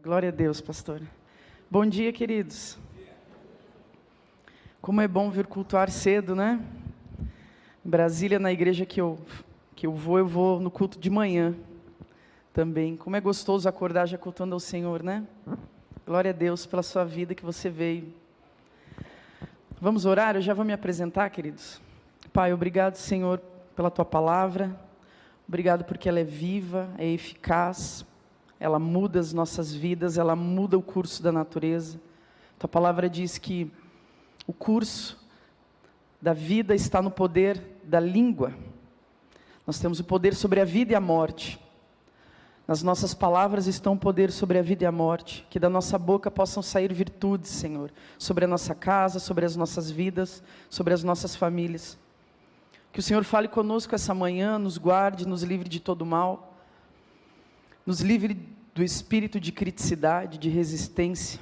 Glória a Deus, pastor. Bom dia, queridos. Como é bom vir cultuar cedo, né? Em Brasília, na igreja que eu vou no culto de manhã também. Como é gostoso acordar já cultuando ao Senhor, né? Glória a Deus pela sua vida que você veio. Vamos orar? Eu já vou me apresentar, queridos. Pai, obrigado, Senhor, pela tua palavra. Obrigado porque ela é viva, é eficaz. Ela muda as nossas vidas, ela muda o curso da natureza. Tua palavra diz que o curso da vida está no poder da língua. Nós temos o poder sobre a vida e a morte. Nas nossas palavras estão o poder sobre a vida e a morte. Que da nossa boca possam sair virtudes, Senhor, sobre a nossa casa, sobre as nossas vidas, sobre as nossas famílias. Que o Senhor fale conosco essa manhã, nos guarde, nos livre de todo mal. Nos livre do espírito de criticidade, de resistência.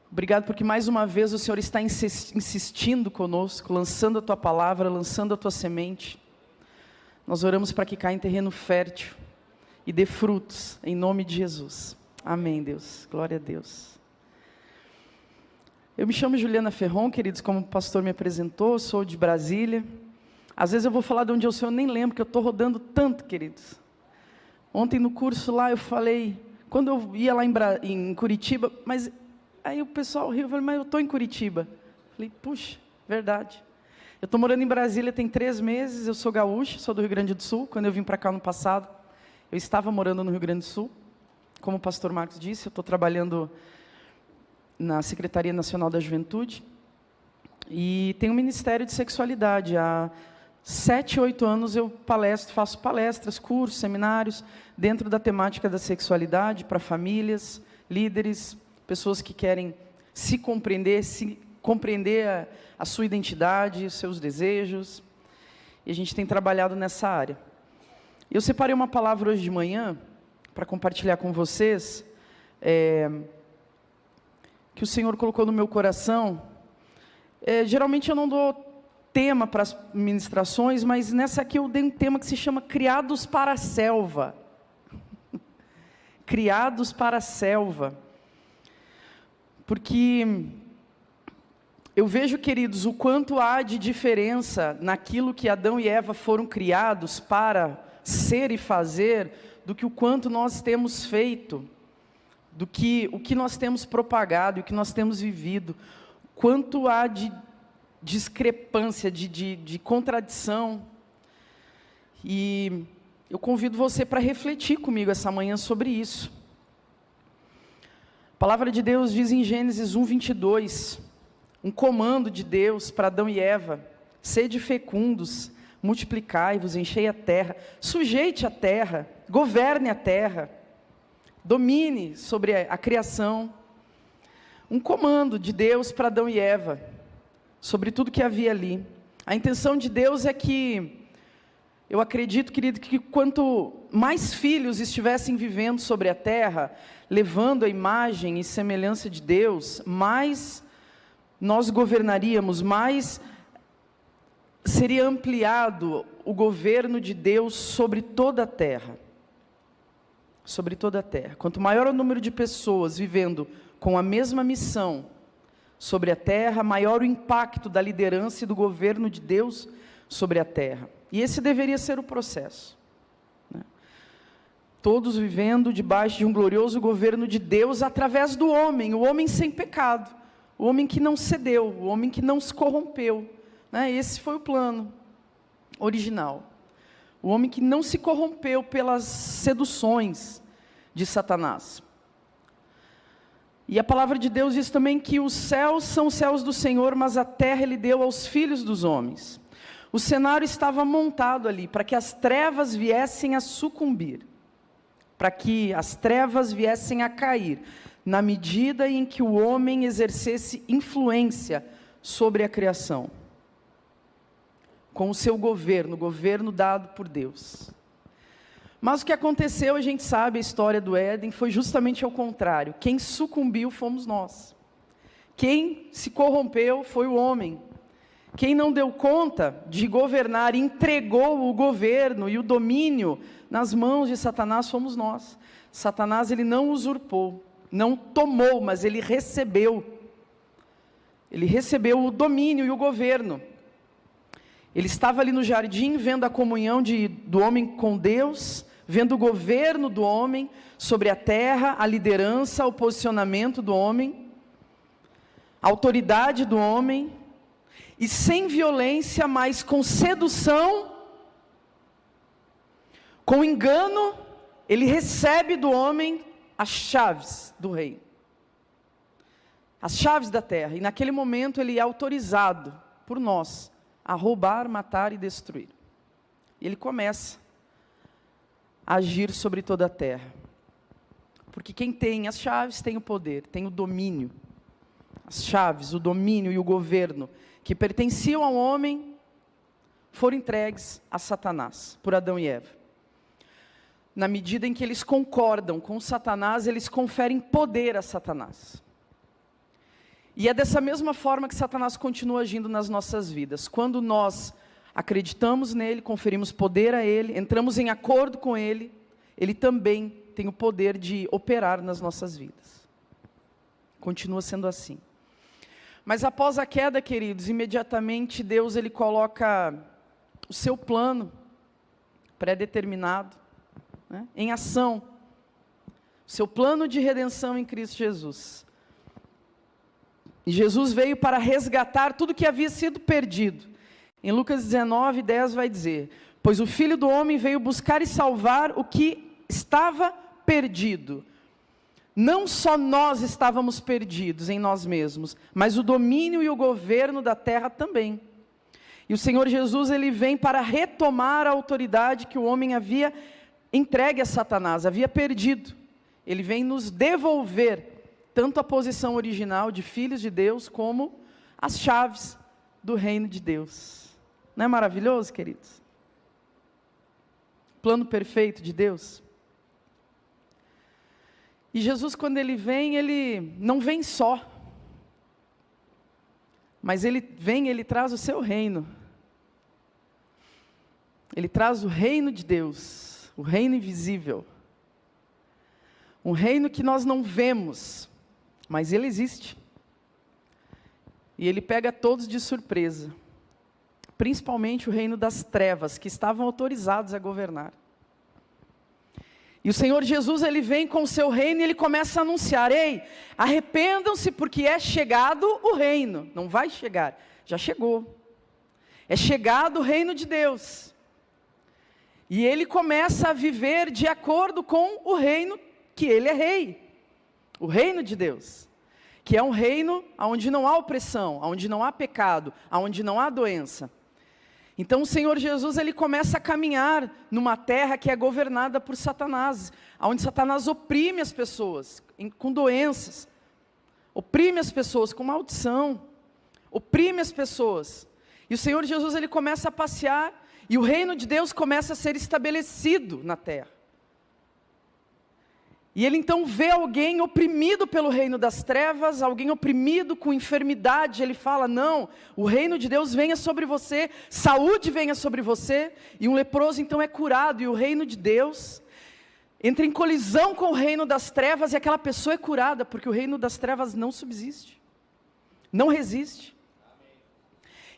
Obrigado porque mais uma vez o Senhor está insistindo conosco, lançando a Tua palavra, lançando a Tua semente. Nós oramos para que caia em terreno fértil e dê frutos, em nome de Jesus. Amém, Deus. Glória a Deus. Eu me chamo Juliana Ferron, queridos, como o pastor me apresentou, sou de Brasília. Às vezes eu vou falar de onde eu sou, eu nem lembro, que eu estou rodando tanto, queridos. Ontem no curso lá eu falei, quando eu ia lá em Curitiba, mas aí o pessoal riu, eu falei, mas eu estou em Curitiba. Falei, puxa, verdade. Eu estou morando em Brasília tem 3 meses, eu sou gaúcha, sou do Rio Grande do Sul. Quando eu vim para cá no passado, eu estava morando no Rio Grande do Sul. Como o pastor Marcos disse, eu estou trabalhando na Secretaria Nacional da Juventude. E tenho um Ministério de Sexualidade. Há 7, 8 anos eu faço palestras, cursos, seminários, dentro da temática da sexualidade, para famílias, líderes, pessoas que querem se compreender a sua identidade, os seus desejos. E a gente tem trabalhado nessa área. Eu separei uma palavra hoje de manhã, para compartilhar com vocês, que o Senhor colocou no meu coração. Geralmente eu não dou tema para as ministrações, mas nessa aqui eu dei um tema que se chama Criados para a Selva. Criados para a Selva. Porque eu vejo, queridos, o quanto há de diferença naquilo que Adão e Eva foram criados para ser e fazer, do que o quanto nós temos feito, o que nós temos propagado, o que nós temos vivido, quanto há de discrepância, de contradição. E eu convido você para refletir comigo essa manhã sobre isso. A palavra de Deus diz em Gênesis 1:22, um comando de Deus para Adão e Eva: sede fecundos, multiplicai-vos, enchei a terra, sujeite a terra, governe a terra, domine sobre a criação. Um comando de Deus para Adão e Eva, sobre tudo que havia ali. A intenção de Deus é que, eu acredito, querido, que quanto mais filhos estivessem vivendo sobre a terra, levando a imagem e semelhança de Deus, mais nós governaríamos, mais seria ampliado o governo de Deus sobre toda a terra. Sobre toda a terra. Quanto maior o número de pessoas vivendo com a mesma missão sobre a terra, maior o impacto da liderança e do governo de Deus sobre a terra. E esse deveria ser o processo, né? Todos vivendo debaixo de um glorioso governo de Deus através do homem, o homem sem pecado, o homem que não cedeu, o homem que não se corrompeu, né? Esse foi o plano original. O homem que não se corrompeu pelas seduções de Satanás. E a palavra de Deus diz também que os céus são os céus do Senhor, mas a terra Ele deu aos filhos dos homens. O cenário estava montado ali, para que as trevas viessem a sucumbir, para que as trevas viessem a cair, na medida em que o homem exercesse influência sobre a criação, com o seu governo, o governo dado por Deus. Mas o que aconteceu, a gente sabe, a história do Éden foi justamente ao contrário. Quem sucumbiu fomos nós. Quem se corrompeu foi o homem. Quem não deu conta de governar, entregou o governo e o domínio nas mãos de Satanás fomos nós. Satanás, ele não usurpou, não tomou, mas ele recebeu. Ele recebeu o domínio e o governo. Ele estava ali no jardim, vendo a comunhão do homem com Deus, vendo o governo do homem sobre a terra, a liderança, o posicionamento do homem, a autoridade do homem, e sem violência, mas com sedução, com engano, ele recebe do homem as chaves do reino, as chaves da terra, e naquele momento ele é autorizado por nós a roubar, matar e destruir. E ele começa a agir sobre toda a terra, porque quem tem as chaves tem o poder, tem o domínio. As chaves, o domínio e o governo que pertenciam ao homem foram entregues a Satanás, por Adão e Eva. Na medida em que eles concordam com Satanás, eles conferem poder a Satanás. E é dessa mesma forma que Satanás continua agindo nas nossas vidas. Quando nós acreditamos nele, conferimos poder a ele, entramos em acordo com ele, ele também tem o poder de operar nas nossas vidas. Continua sendo assim. Mas após a queda, queridos, imediatamente Deus ele coloca o seu plano pré-determinado, né, em ação. O seu plano de redenção em Cristo Jesus. E Jesus veio para resgatar tudo que havia sido perdido. Em Lucas 19, 10 vai dizer: pois o Filho do Homem veio buscar e salvar o que estava perdido. Não só nós estávamos perdidos em nós mesmos, mas o domínio e o governo da terra também. E o Senhor Jesus, ele vem para retomar a autoridade que o homem havia entregue a Satanás, havia perdido. Ele vem nos devolver tanto a posição original de filhos de Deus, como as chaves do reino de Deus. Não é maravilhoso, queridos? Plano perfeito de Deus. E Jesus, quando ele vem, ele não vem só, mas ele vem, ele traz o seu reino. Ele traz o reino de Deus, o reino invisível. Um reino que nós não vemos, mas ele existe. E ele pega todos de surpresa, principalmente o reino das trevas, que estavam autorizados a governar. E o Senhor Jesus, ele vem com o seu reino e ele começa a anunciar: ei, arrependam-se porque é chegado o reino. Não vai chegar, já chegou. É chegado o reino de Deus. E ele começa a viver de acordo com o reino que ele é rei. O reino de Deus. Que é um reino onde não há opressão, onde não há pecado, onde não há doença. Então o Senhor Jesus, ele começa a caminhar numa terra que é governada por Satanás, onde Satanás oprime as pessoas com doenças, oprime as pessoas com maldição, oprime as pessoas. E o Senhor Jesus, ele começa a passear, e o reino de Deus começa a ser estabelecido na terra. E ele então vê alguém oprimido pelo reino das trevas, alguém oprimido com enfermidade, ele fala: não, o reino de Deus venha sobre você, saúde venha sobre você, e um leproso então é curado, e o reino de Deus entra em colisão com o reino das trevas, e aquela pessoa é curada, porque o reino das trevas não subsiste, não resiste.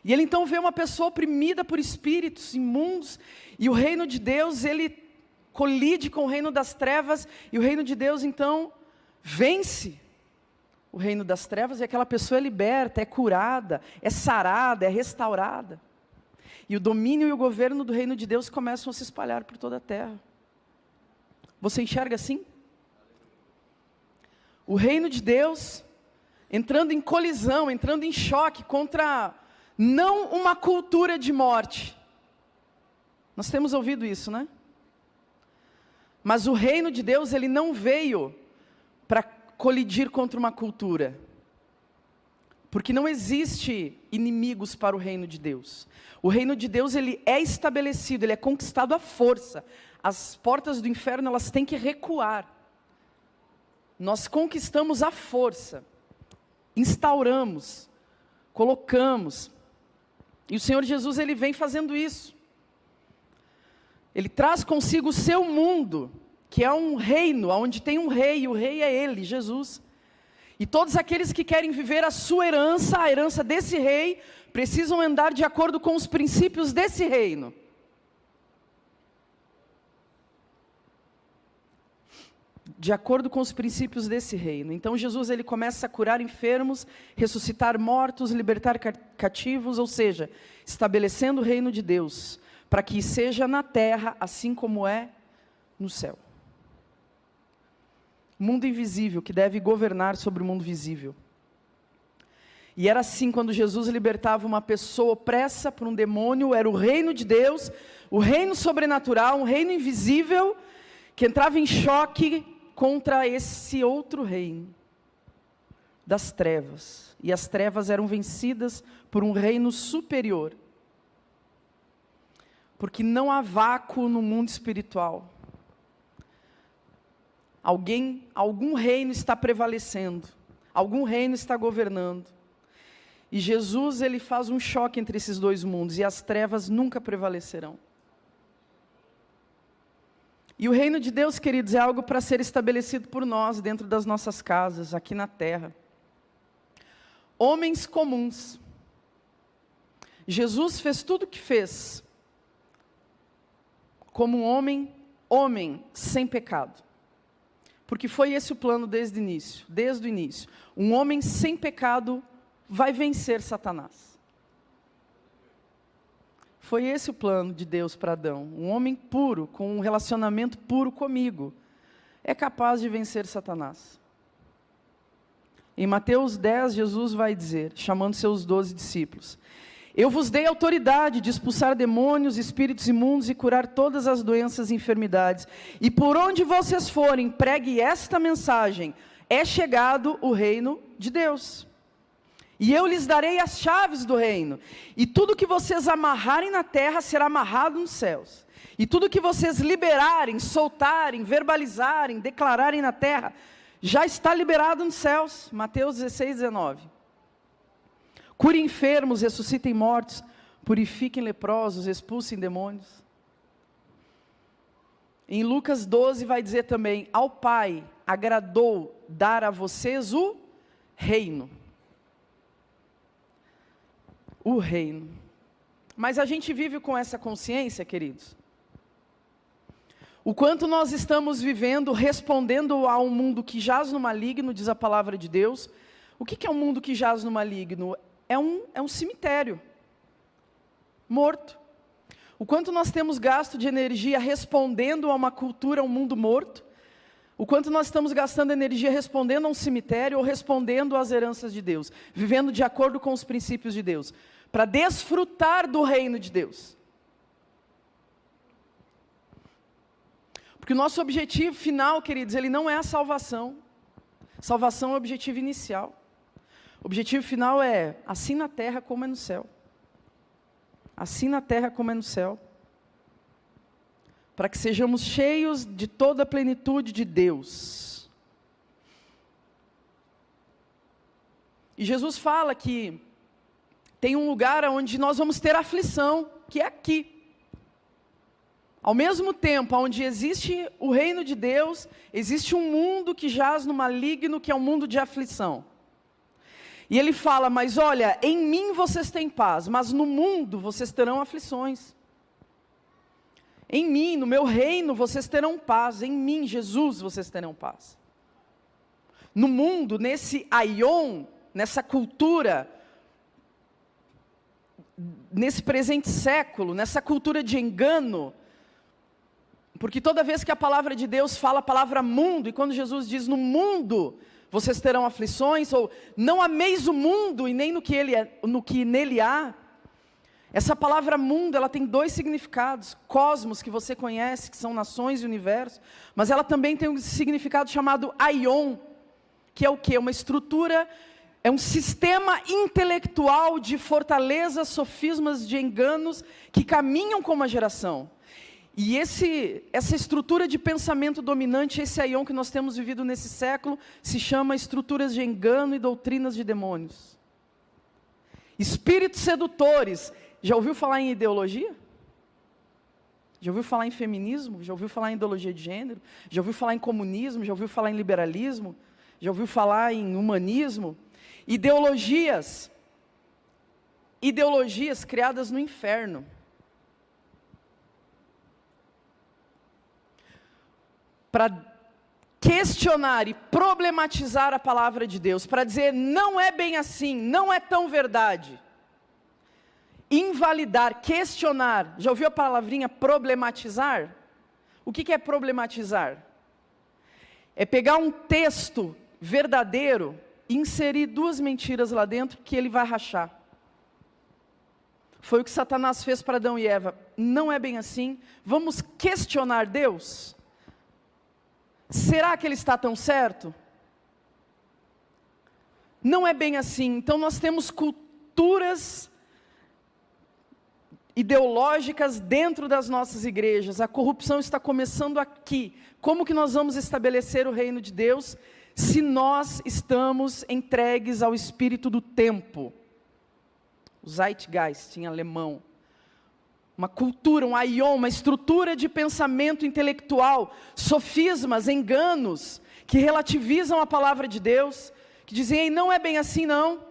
E ele então vê uma pessoa oprimida por espíritos imundos, e o reino de Deus, ele colide com o reino das trevas, e o reino de Deus então vence o reino das trevas, e aquela pessoa é liberta, é curada, é sarada, é restaurada. E o domínio e o governo do reino de Deus começam a se espalhar por toda a terra. Você enxerga assim? O reino de Deus entrando em colisão, entrando em choque contra não uma cultura de morte. Nós temos ouvido isso, né? Mas o reino de Deus, ele não veio para colidir contra uma cultura. Porque não existe inimigos para o reino de Deus. O reino de Deus, ele é estabelecido, ele é conquistado à força. As portas do inferno, elas têm que recuar. Nós conquistamos à força. Instauramos, colocamos. E o Senhor Jesus, ele vem fazendo isso. Ele traz consigo o seu mundo, que é um reino, onde tem um rei, e o rei é Ele, Jesus. E todos aqueles que querem viver a sua herança, a herança desse rei, precisam andar de acordo com os princípios desse reino. De acordo com os princípios desse reino. Então Jesus, ele começa a curar enfermos, ressuscitar mortos, libertar cativos, ou seja, estabelecendo o reino de Deus, para que seja na terra, assim como é no céu. Mundo invisível, que deve governar sobre o mundo visível. E era assim, quando Jesus libertava uma pessoa opressa por um demônio, era o reino de Deus, o reino sobrenatural, um reino invisível, que entrava em choque contra esse outro reino, das trevas. E as trevas eram vencidas por um reino superior. Porque não há vácuo no mundo espiritual. Algum reino está prevalecendo, algum reino está governando. E Jesus, ele faz um choque entre esses dois mundos, e as trevas nunca prevalecerão. E o reino de Deus, queridos, é algo para ser estabelecido por nós, dentro das nossas casas, aqui na terra. Homens comuns. Jesus fez tudo o que fez, como um homem sem pecado. Porque foi esse o plano desde o início. Um homem sem pecado vai vencer Satanás. Foi esse o plano de Deus para Adão. Um homem puro, com um relacionamento puro comigo, é capaz de vencer Satanás. Em Mateus 10, Jesus vai dizer, chamando seus 12 discípulos: eu vos dei autoridade de expulsar demônios, espíritos imundos e curar todas as doenças e enfermidades. E por onde vocês forem, pregue esta mensagem: é chegado o reino de Deus. E eu lhes darei as chaves do reino. E tudo que vocês amarrarem na terra será amarrado nos céus. E tudo que vocês liberarem, soltarem, verbalizarem, declararem na terra, já está liberado nos céus. Mateus 16, 19. Curem enfermos, ressuscitem mortos, purifiquem leprosos, expulsem demônios. Em Lucas 12 vai dizer também: ao Pai agradou dar a vocês o reino. O reino. Mas a gente vive com essa consciência, queridos? O quanto nós estamos vivendo, respondendo a um mundo que jaz no maligno, diz a palavra de Deus. O que é um mundo que jaz no maligno? É um cemitério morto. O quanto nós temos gasto de energia respondendo a uma cultura, a um mundo morto. O quanto nós estamos gastando energia respondendo a um cemitério ou respondendo às heranças de Deus. Vivendo de acordo com os princípios de Deus. Para desfrutar do reino de Deus. Porque o nosso objetivo final, queridos, ele não é a salvação. Salvação é o objetivo inicial. O objetivo final é assim na terra como é no céu. Assim na terra como é no céu. Para que sejamos cheios de toda a plenitude de Deus. E Jesus fala que tem um lugar onde nós vamos ter aflição, que é aqui. Ao mesmo tempo, onde existe o reino de Deus, existe um mundo que jaz no maligno, que é um mundo de aflição. E ele fala: mas olha, em mim vocês têm paz, mas no mundo vocês terão aflições. Em mim, no meu reino, vocês terão paz. Em mim, Jesus, vocês terão paz. No mundo, nesse aion, nessa cultura, nesse presente século, nessa cultura de engano, porque toda vez que a palavra de Deus fala a palavra mundo, e quando Jesus diz no mundo vocês terão aflições, ou não ameis o mundo e nem no que nele há, essa palavra mundo, ela tem dois significados: cosmos, que você conhece, que são nações e universo, mas ela também tem um significado chamado aion, que é o quê? Uma estrutura, é um sistema intelectual de fortalezas, sofismas, de enganos, que caminham com uma geração. E essa estrutura de pensamento dominante, esse aion que nós temos vivido nesse século, se chama estruturas de engano e doutrinas de demônios. Espíritos sedutores. Já ouviu falar em ideologia? Já ouviu falar em feminismo? Já ouviu falar em ideologia de gênero? Já ouviu falar em comunismo? Já ouviu falar em liberalismo? Já ouviu falar em humanismo? Ideologias criadas no inferno. Para questionar e problematizar a palavra de Deus, para dizer, não é bem assim, não é tão verdade. Invalidar, questionar. Já ouviu a palavrinha problematizar? O que é problematizar? É pegar um texto verdadeiro e inserir duas mentiras lá dentro que ele vai rachar. Foi o que Satanás fez para Adão e Eva. Não é bem assim. Vamos questionar Deus? Será que ele está tão certo? Não é bem assim. Então nós temos culturas ideológicas dentro das nossas igrejas. A corrupção está começando aqui. Como que nós vamos estabelecer o reino de Deus se nós estamos entregues ao espírito do tempo? O Zeitgeist em alemão. Uma cultura, um aion, uma estrutura de pensamento intelectual, sofismas, enganos, que relativizam a palavra de Deus, que dizem, ei, não é bem assim não.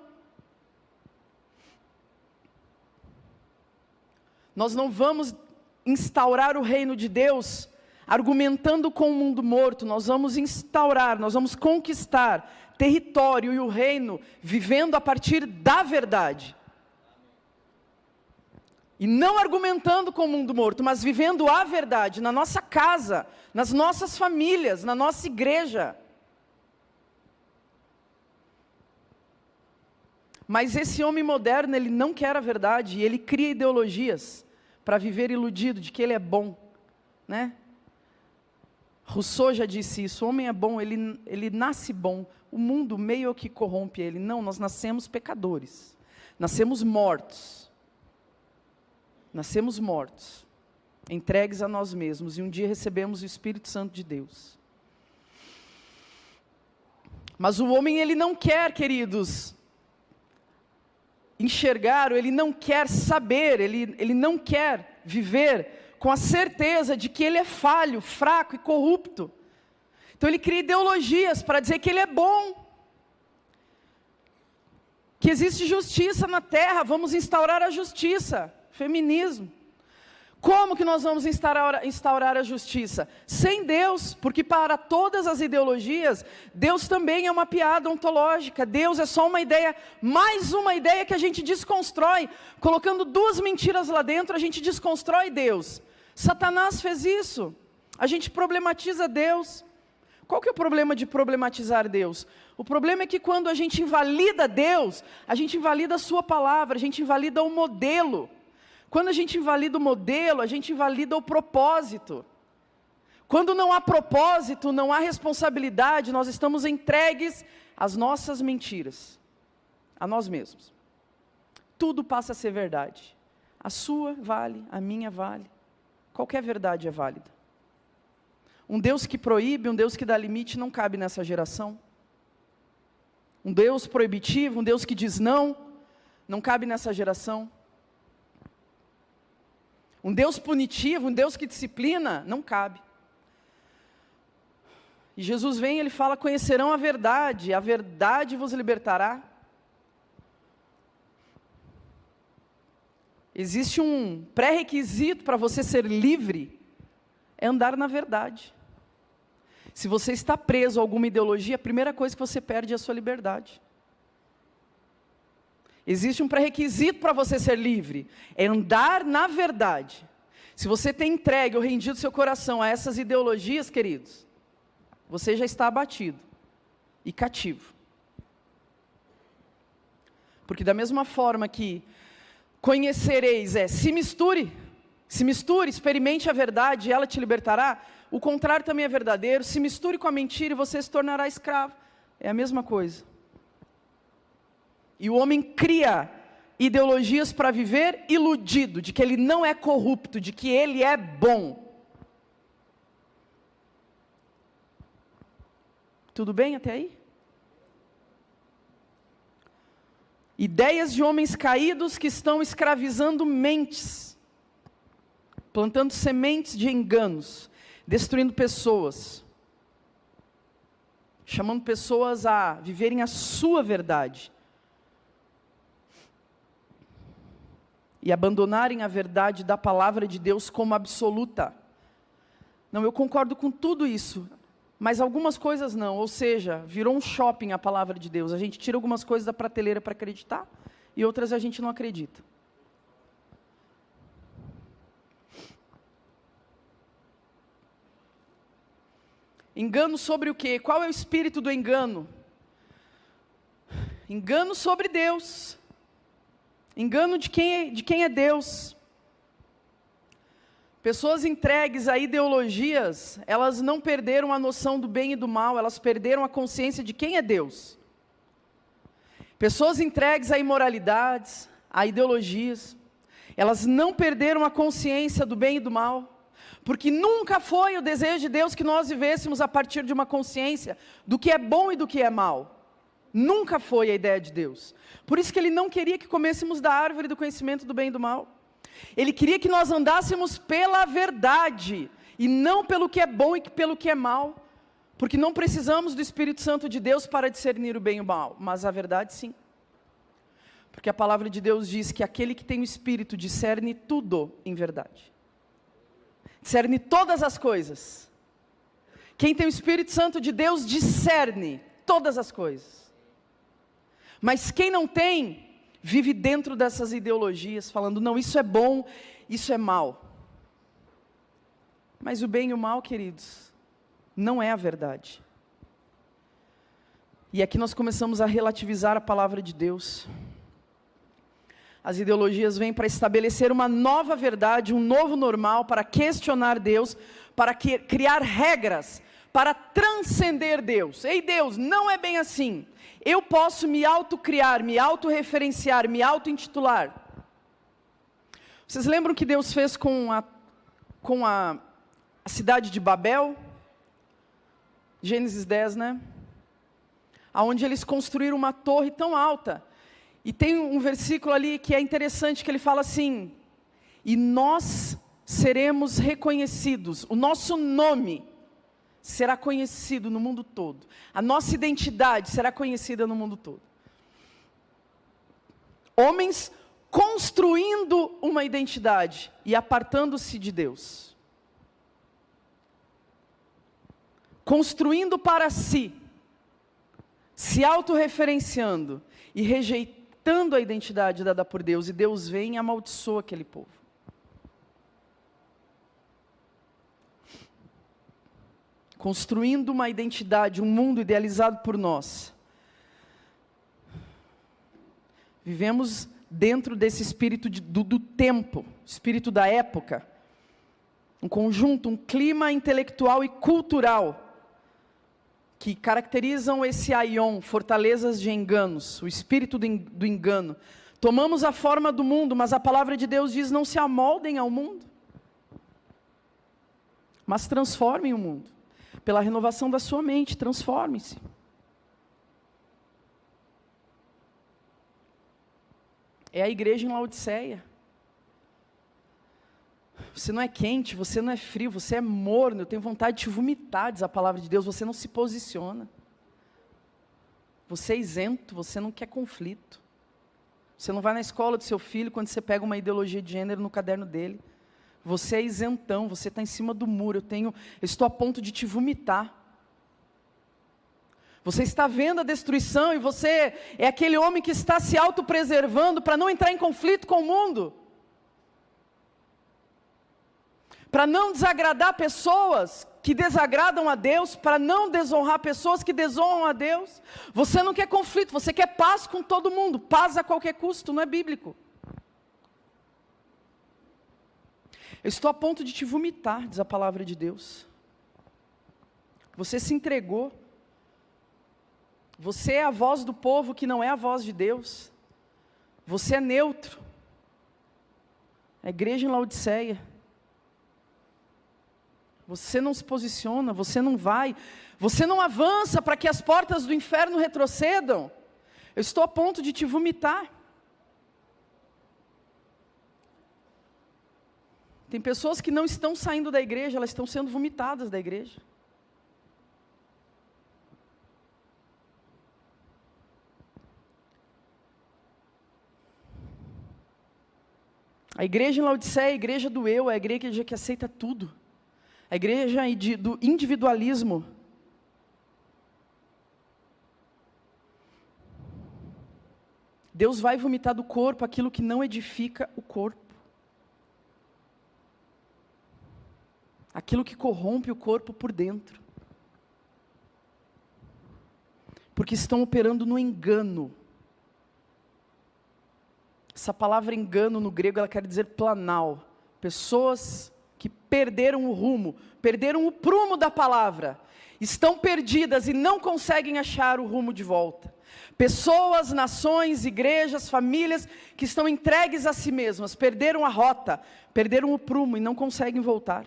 Nós não vamos instaurar o reino de Deus argumentando com o mundo morto, nós vamos instaurar, nós vamos conquistar território e o reino vivendo a partir da verdade. E não argumentando com o mundo morto, mas vivendo a verdade na nossa casa, nas nossas famílias, na nossa igreja. Mas esse homem moderno, ele não quer a verdade, e ele cria ideologias para viver iludido de que ele é bom, né? Rousseau já disse isso, o homem é bom, ele nasce bom, o mundo meio que corrompe ele. Não, nós nascemos pecadores, nascemos mortos, entregues a nós mesmos, e um dia recebemos o Espírito Santo de Deus. Mas o homem, ele não quer, queridos, enxergar, ou ele não quer saber, ele não quer viver com a certeza de que ele é falho, fraco e corrupto. Então ele cria ideologias para dizer que ele é bom, que existe justiça na terra, vamos instaurar a justiça, feminismo. Como que nós vamos instaurar a justiça? Sem Deus, porque para todas as ideologias, Deus também é uma piada ontológica. Deus é só uma ideia, mais uma ideia que a gente desconstrói. Colocando duas mentiras lá dentro, a gente desconstrói Deus. Satanás fez isso. A gente problematiza Deus. Qual que é o problema de problematizar Deus? O problema é que quando a gente invalida Deus, a gente invalida a sua palavra, a gente invalida o modelo. Quando a gente invalida o modelo, a gente invalida o propósito. Quando não há propósito, não há responsabilidade, nós estamos entregues às nossas mentiras, a nós mesmos. Tudo passa a ser verdade. A sua vale, a minha vale. Qualquer verdade é válida. Um Deus que proíbe, um Deus que dá limite, não cabe nessa geração. Um Deus proibitivo, um Deus que diz não cabe nessa geração. Um Deus punitivo, um Deus que disciplina, não cabe. E Jesus vem e ele fala, conhecerão a verdade vos libertará. Existe um pré-requisito para você ser livre, é andar na verdade. Se você está preso a alguma ideologia, a primeira coisa que você perde é a sua liberdade. Existe um pré-requisito para você ser livre, é andar na verdade. Se você tem entregue ou rendido seu coração a essas ideologias, queridos, você já está abatido e cativo. Porque da mesma forma que conhecereis se misture, experimente a verdade e ela te libertará, o contrário também é verdadeiro, se misture com a mentira e você se tornará escravo. É a mesma coisa. E o homem cria ideologias para viver iludido, de que ele não é corrupto, de que ele é bom. Tudo bem até aí? Ideias de homens caídos que estão escravizando mentes. plantando sementes de enganos, destruindo pessoas, chamando pessoas a viverem a sua verdade e abandonarem a verdade da palavra de Deus como absoluta. Não, eu concordo com tudo isso, mas algumas coisas não, ou seja, virou um shopping a palavra de Deus. A gente tira algumas coisas da prateleira para acreditar e outras a gente não acredita. Engano sobre o quê? Qual é o espírito do engano? Engano sobre Deus. Engano de quem é Deus. Pessoas entregues a ideologias, elas não perderam a noção do bem e do mal, elas perderam a consciência de quem é Deus. Pessoas entregues a imoralidades, a ideologias, elas não perderam a consciência do bem e do mal. Porque nunca foi o desejo de Deus que nós vivêssemos a partir de uma consciência do que é bom e do que é mal. Nunca foi a ideia de Deus. Por isso que Ele não queria que comêssemos da árvore do conhecimento do bem e do mal. Ele queria que nós andássemos pela verdade, e não pelo que é bom e pelo que é mal. Porque não precisamos do Espírito Santo de Deus para discernir o bem e o mal, mas a verdade sim. Porque a palavra de Deus diz que aquele que tem o Espírito discerne tudo em verdade. Discerne todas as coisas. Quem tem o Espírito Santo de Deus discerne todas as coisas. Mas quem não tem, vive dentro dessas ideologias, falando, não, isso é bom, isso é mal. Mas o bem e o mal, queridos, não é a verdade. E aqui nós começamos a relativizar a palavra de Deus. As ideologias vêm para estabelecer uma nova verdade, um novo normal, para questionar Deus, para criar regras, para transcender Deus. Ei Deus, não é bem assim. Eu posso me autocriar, me autorreferenciar, me auto-intitular. Vocês lembram o que Deus fez com a cidade de Babel? Gênesis 10, né? Onde eles construíram uma torre tão alta. E tem um versículo ali que é interessante, que ele fala assim, e nós seremos reconhecidos, o nosso nome será conhecido no mundo todo, a nossa identidade será conhecida no mundo todo. Homens construindo uma identidade e apartando-se de Deus. Construindo para si, se autorreferenciando e rejeitando a identidade dada por Deus, e Deus vem e amaldiçoa aquele povo. Construindo uma identidade, um mundo idealizado por nós. Vivemos dentro desse espírito do tempo, espírito da época. Um conjunto, um clima intelectual e cultural que caracterizam esse aion, fortalezas de enganos, o espírito do engano. Tomamos a forma do mundo, mas a palavra de Deus diz, não se amoldem ao mundo, mas transformem o mundo. Pela renovação da sua mente, transforme-se. É a igreja em Laodiceia. Você não é quente, você não é frio, você é morno, eu tenho vontade de te vomitar, diz a palavra de Deus, você não se posiciona. Você é isento, você não quer conflito. Você não vai na escola do seu filho quando você pega uma ideologia de gênero no caderno dele. Você é isentão, você está em cima do muro, eu estou a ponto de te vomitar. Você está vendo a destruição e você é aquele homem que está se autopreservando para não entrar em conflito com o mundo. Para não desagradar pessoas que desagradam a Deus, para não desonrar pessoas que desonram a Deus. Você não quer conflito, você quer paz com todo mundo, paz a qualquer custo, não é bíblico. Eu estou a ponto de te vomitar, diz a palavra de Deus. Você se entregou. Você é a voz do povo que não é a voz de Deus. Você é neutro. A igreja em Laodiceia. Você não se posiciona, você não vai, você não avança para que as portas do inferno retrocedam. Eu estou a ponto de te vomitar. Tem pessoas que não estão saindo da igreja, elas estão sendo vomitadas da igreja. A igreja em Laodiceia é a igreja do eu, é a igreja que aceita tudo. A igreja do individualismo. Deus vai vomitar do corpo aquilo que não edifica o corpo. Aquilo que corrompe o corpo por dentro. Porque estão operando no engano. Essa palavra engano no grego, ela quer dizer planal. Pessoas que perderam o rumo, perderam o prumo da palavra. Estão perdidas e não conseguem achar o rumo de volta. Pessoas, nações, igrejas, famílias que estão entregues a si mesmas, perderam a rota, perderam o prumo e não conseguem voltar.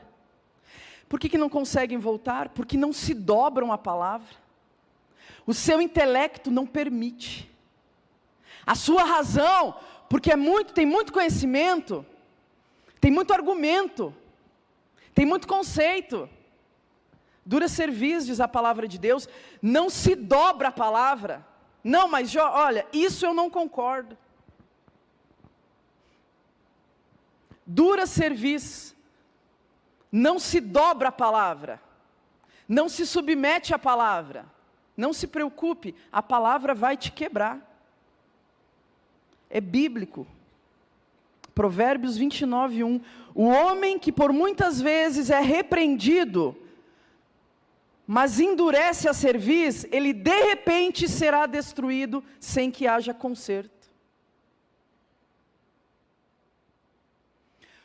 Por que não conseguem voltar? Porque não se dobram à palavra. O seu intelecto não permite. A sua razão, porque tem muito conhecimento, tem muito argumento, tem muito conceito. Dura serviço, diz a palavra de Deus, não se dobra a palavra. Não, mas olha, isso eu não concordo. Dura serviço, não se dobra a palavra, não se submete à palavra, não se preocupe, a palavra vai te quebrar. É bíblico. Provérbios 29:1. O homem que por muitas vezes é repreendido, mas endurece a cerviz, ele de repente será destruído sem que haja conserto.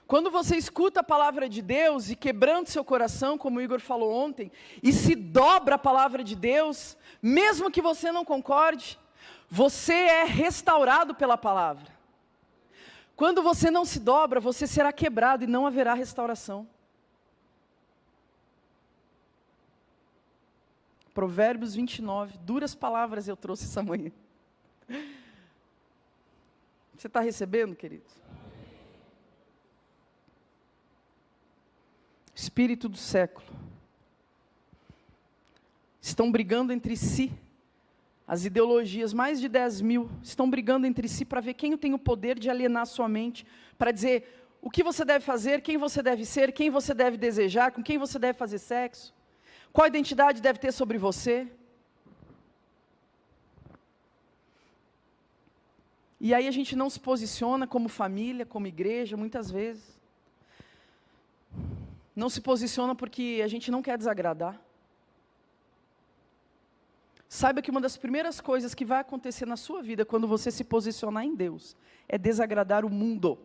Quando você escuta a palavra de Deus e quebrando seu coração, como o Igor falou ontem, e se dobra a palavra de Deus, mesmo que você não concorde, você é restaurado pela palavra. Quando você não se dobra, você será quebrado e não haverá restauração. Provérbios 29, duras palavras eu trouxe essa manhã. Você está recebendo, queridos? Espírito do século. Estão brigando entre si. As ideologias, mais de 10.000, estão brigando entre si para ver quem tem o poder de alienar sua mente, para dizer o que você deve fazer, quem você deve ser, quem você deve desejar, com quem você deve fazer sexo, qual identidade deve ter sobre você. E aí a gente não se posiciona como família, como igreja, muitas vezes. Não se posiciona porque a gente não quer desagradar. Saiba que uma das primeiras coisas que vai acontecer na sua vida, quando você se posicionar em Deus, é desagradar o mundo.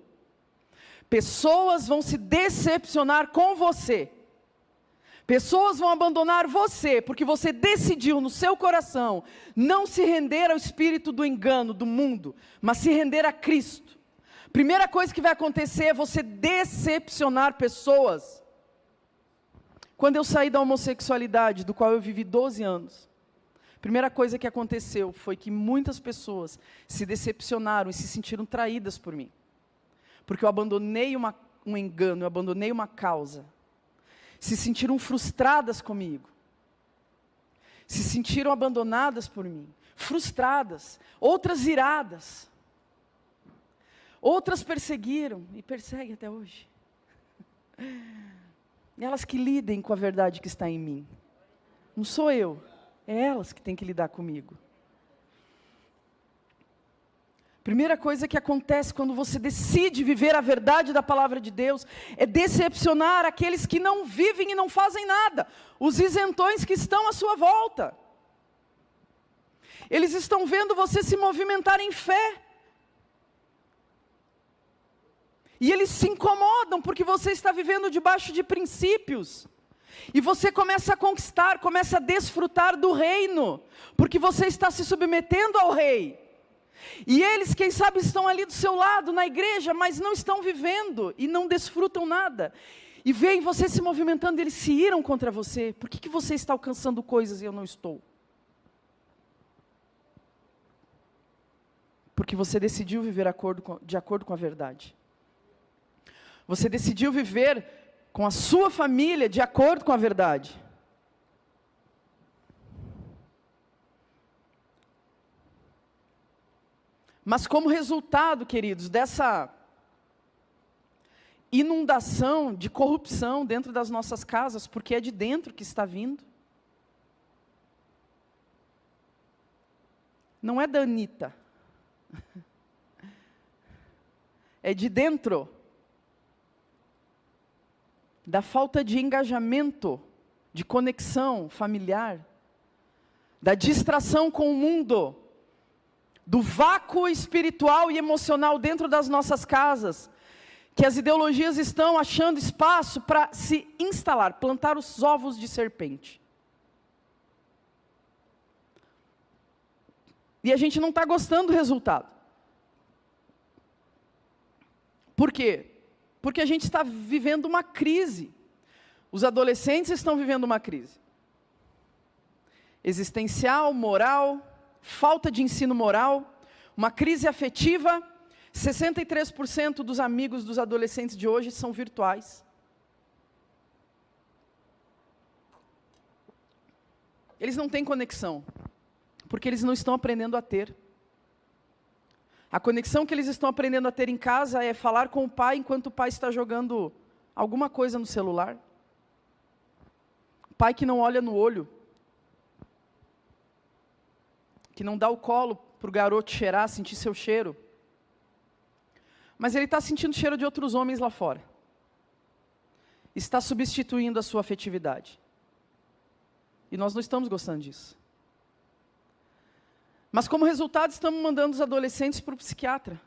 Pessoas vão se decepcionar com você. Pessoas vão abandonar você, porque você decidiu no seu coração, não se render ao espírito do engano, do mundo, mas se render a Cristo. Primeira coisa que vai acontecer é você decepcionar pessoas. Quando eu saí da homossexualidade, do qual eu vivi 12 anos, primeira coisa que aconteceu foi que muitas pessoas se decepcionaram e se sentiram traídas por mim. Porque eu abandonei um engano, eu abandonei uma causa. Se sentiram frustradas comigo. Se sentiram abandonadas por mim. Frustradas. Outras iradas. Outras perseguiram e perseguem até hoje. E elas que lidem com a verdade que está em mim. Não sou eu. É elas que têm que lidar comigo. Primeira coisa que acontece quando você decide viver a verdade da palavra de Deus, é decepcionar aqueles que não vivem e não fazem nada. Os isentões que estão à sua volta. Eles estão vendo você se movimentar em fé. E eles se incomodam porque você está vivendo debaixo de princípios. E você começa a conquistar, começa a desfrutar do reino, porque você está se submetendo ao rei. E eles, quem sabe, estão ali do seu lado, na igreja, mas não estão vivendo e não desfrutam nada. E veem você se movimentando, eles se iram contra você. Por que você está alcançando coisas e eu não estou? Porque você decidiu viver de acordo com a verdade. Você decidiu viver com a sua família de acordo com a verdade. Mas como resultado, queridos, dessa inundação de corrupção dentro das nossas casas, porque é de dentro que está vindo, não é da Anitta, é de dentro, da falta de engajamento, de conexão familiar, da distração com o mundo, do vácuo espiritual e emocional dentro das nossas casas, que as ideologias estão achando espaço para se instalar, plantar os ovos de serpente. E a gente não está gostando do resultado. Por quê? Porque a gente está vivendo uma crise. Os adolescentes estão vivendo uma crise existencial, moral, falta de ensino moral, uma crise afetiva. 63% dos amigos dos adolescentes de hoje são virtuais. Eles não têm conexão, porque eles não estão aprendendo a ter. A conexão que eles estão aprendendo a ter em casa é falar com o pai enquanto o pai está jogando alguma coisa no celular. Pai que não olha no olho, que não dá o colo para o garoto cheirar, sentir seu cheiro. Mas ele está sentindo o cheiro de outros homens lá fora. Está substituindo a sua afetividade. E nós não estamos gostando disso. Mas como resultado, estamos mandando os adolescentes para o psiquiatra,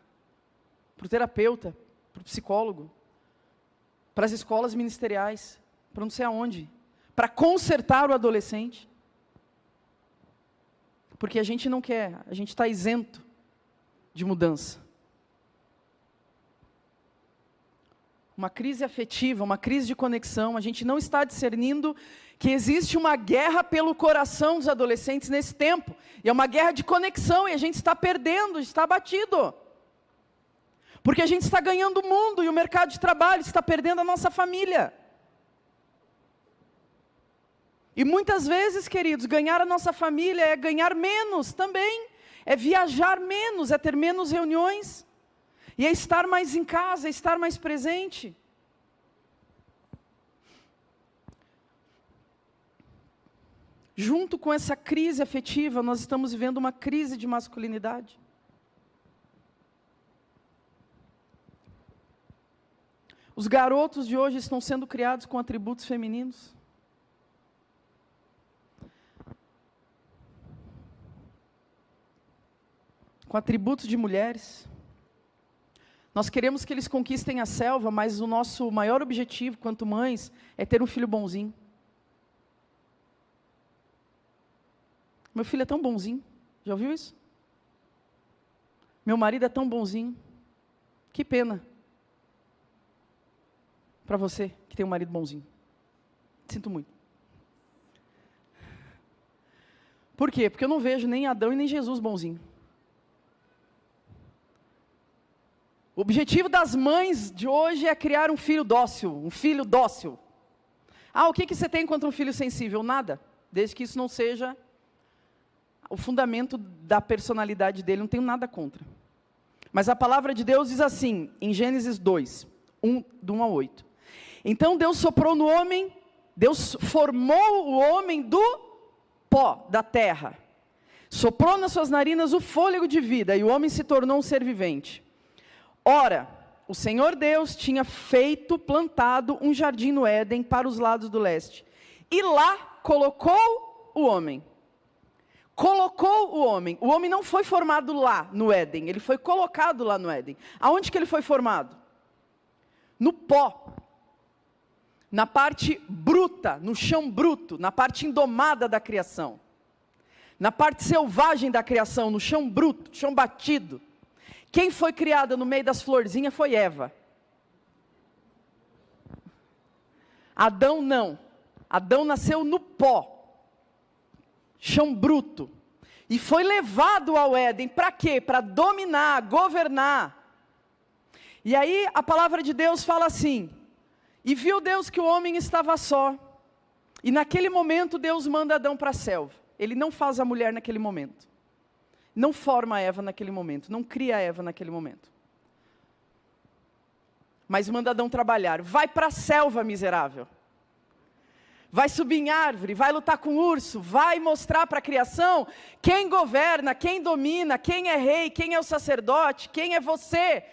para o terapeuta, para o psicólogo, para as escolas ministeriais, para não sei aonde, para consertar o adolescente. Porque a gente não quer, a gente está isento de mudança. Uma crise afetiva, uma crise de conexão, a gente não está discernindo que existe uma guerra pelo coração dos adolescentes nesse tempo. E é uma guerra de conexão, e a gente está perdendo, está abatido. Porque a gente está ganhando o mundo, e o mercado de trabalho está perdendo a nossa família. E muitas vezes, queridos, ganhar a nossa família é ganhar menos também. É viajar menos, é ter menos reuniões. E é estar mais em casa, é estar mais presente. Junto com essa crise afetiva, nós estamos vivendo uma crise de masculinidade. Os garotos de hoje estão sendo criados com atributos femininos. Com atributos de mulheres. Nós queremos que eles conquistem a selva, mas o nosso maior objetivo, quanto mães, é ter um filho bonzinho. Meu filho é tão bonzinho. Já ouviu isso? Meu marido é tão bonzinho. Que pena. Para você que tem um marido bonzinho. Sinto muito. Por quê? Porque eu não vejo nem Adão e nem Jesus bonzinho. O objetivo das mães de hoje é criar um filho dócil, um filho dócil. Ah, o que você tem contra um filho sensível? Nada, desde que isso não seja o fundamento da personalidade dele, não tenho nada contra. Mas a palavra de Deus diz assim, em Gênesis 2, do 1 ao 8. Então Deus soprou no homem, Deus formou o homem do pó da terra. Soprou nas suas narinas o fôlego de vida, e o homem se tornou um ser vivente. Ora, o Senhor Deus tinha plantado um jardim no Éden para os lados do leste. E lá colocou o homem. Colocou o homem. O homem não foi formado lá no Éden, ele foi colocado lá no Éden. Aonde que ele foi formado? No pó. Na parte bruta, no chão bruto, na parte indomada da criação. Na parte selvagem da criação, no chão bruto, chão batido. Quem foi criada no meio das florzinhas foi Eva. Adão não. Adão nasceu no pó. Chão bruto. E foi levado ao Éden. Para quê? Para dominar, governar. E aí a palavra de Deus fala assim: e viu Deus que o homem estava só, e naquele momento Deus manda Adão para a selva. Ele não faz a mulher naquele momento, não forma a Eva naquele momento, não cria a Eva naquele momento, mas manda Adão trabalhar. Vai para a selva, miserável, vai subir em árvore, vai lutar com urso, vai mostrar para a criação quem governa, quem domina, quem é rei, quem é o sacerdote, quem é você.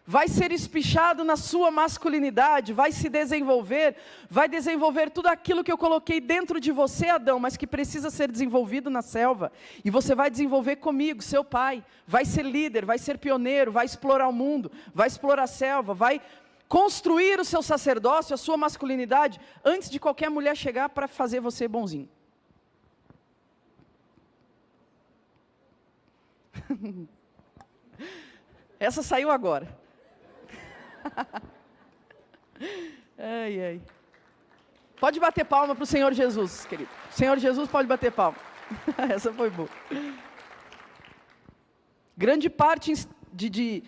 Vai ser espichado na sua masculinidade, vai se desenvolver, vai desenvolver tudo aquilo que eu coloquei dentro de você, Adão, mas que precisa ser desenvolvido na selva. E você vai desenvolver comigo, seu pai, vai ser líder, vai ser pioneiro, vai explorar o mundo, vai explorar a selva, vai construir o seu sacerdócio, a sua masculinidade, antes de qualquer mulher chegar para fazer você bonzinho. Essa saiu agora. Ai, ai. Pode bater palma para o Senhor Jesus, querido. O Senhor Jesus pode bater palma. Essa foi boa. Grande parte de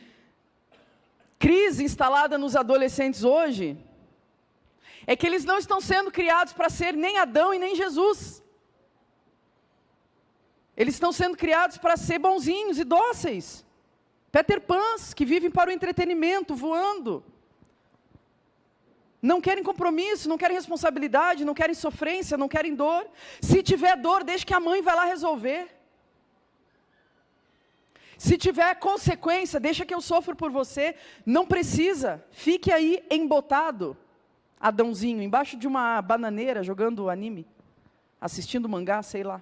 crise instalada nos adolescentes hoje é que eles não estão sendo criados para ser nem Adão e nem Jesus. Eles estão sendo criados para ser bonzinhos e dóceis. Peter Pans, que vivem para o entretenimento, voando. Não querem compromisso, não querem responsabilidade, não querem sofrência, não querem dor. Se tiver dor, deixe que a mãe vai lá resolver. Se tiver consequência, deixa que eu sofro por você. Não precisa, fique aí embotado, Adãozinho, embaixo de uma bananeira, jogando anime, assistindo mangá, sei lá.